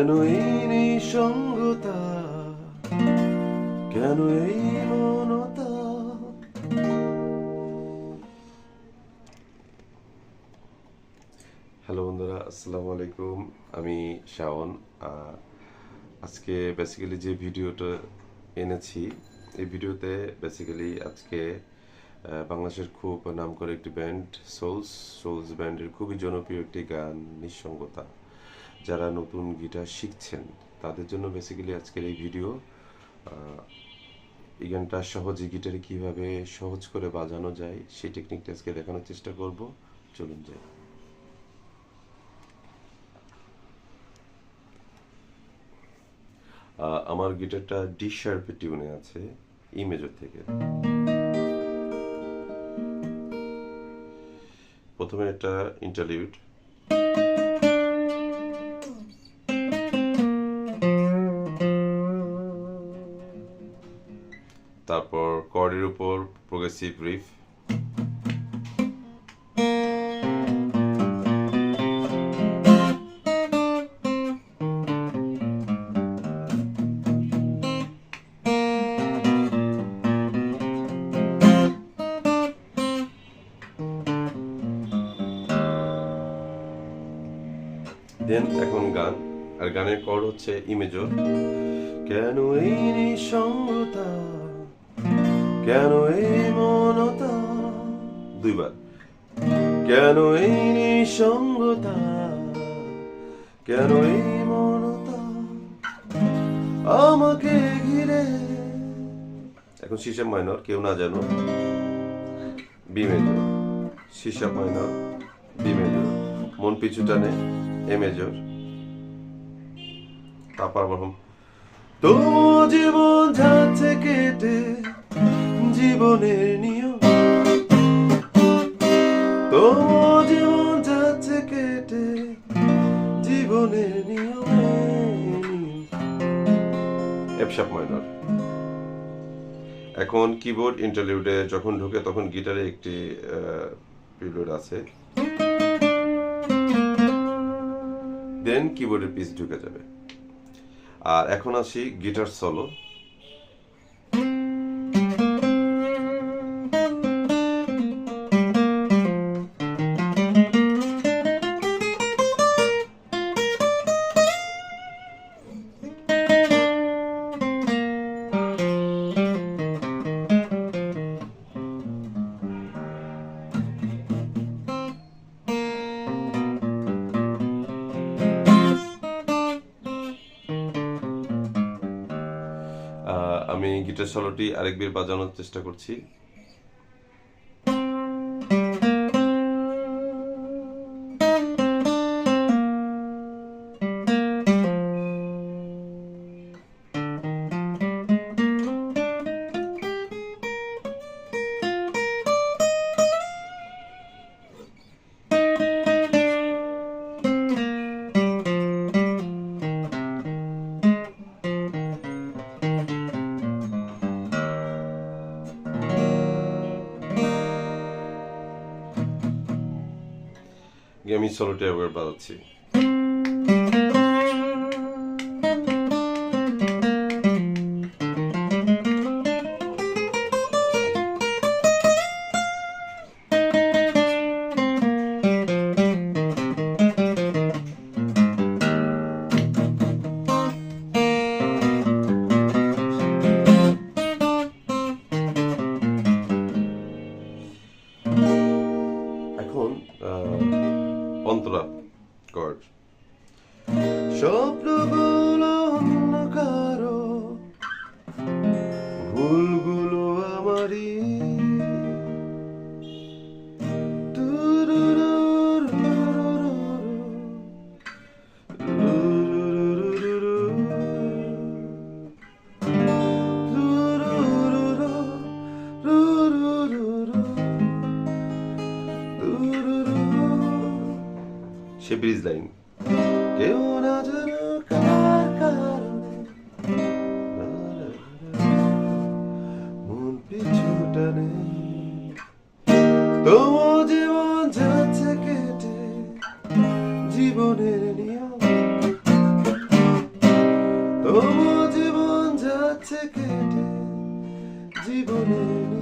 কেন এই নিঃসঙ্গতা, কেন এই মনতা। হ্যালো বন্ধুরা, আসসালামু আলাইকুম। আমি শাওন। আজকে বেসিক্যালি যে ভিডিওটা এনেছি, এই ভিডিওতে বেসিক্যালি আজকে বাংলাদেশের খুব নামকরা একটি ব্যান্ড সোলস ব্যান্ডের খুবই জনপ্রিয় একটি গান নিঃসঙ্গতা। যারা নতুন গিটার শিখছেন তাদের জন্য বেসিক্যালি আজকের এই ভিডিও। এই গানটা সহজে গিটারে কিভাবে সহজ করে বাজানো যায় সেই টেকনিকটা আজকে দেখানোর চেষ্টা করব। চলুন যাই। আমার গিটারটা ডি শার্পের টিউনে আছে, ই মেজর থেকে। প্রথমে একটা ইন্টারলিউড, তারপর কর্ডের উপর প্রোগ্রেসিভ রিফ, দেন এখন গান। আর গানের কর্ড হচ্ছে ই মেজর। কেন এই নিঃসঙ্গতা, কেন এই মনতা, দুইবার। কেন এই নিঃসঙ্গতা, কেন এই মনতা আমাকে ঘিরে। এখন সি শার্প মাইনর, কেউ না জানো, B major, C sharp minor, B major, মন পিছু টানে, এ মেজর। তারপর আবার তোমার জীবন যাচ্ছে কেটে, জীবনের নিয়ম, তোমার জীবন যাচ্ছে কেটে, জীবনের নিয়ম, এফ শার্প মাইনর। এখন কিবোর্ড ইন্টারলিউডে যখন ঢোকে তখন গিটারে একটি প্রিলুড আছে, দেন কিবোর্ডের পিস ঢুকে যাবে। আর এখন আসি গিটার সলো। আমি গিটার সলোটি আরেকবার বাজানোর চেষ্টা করছি। আমি সলোটি একবার বাজাচ্ছি। এখন অন্তরা কর্ড। স্বপ্নগুলো অন্য কারো, ভুলগুলো আমারই, সে ব্রিজ লাইন। কেউ না জানো কার কারণে, মন পিছু টানে, তোমার জীবন যাচ্ছে কেটে, জীবনের নিয়ম, জীবনে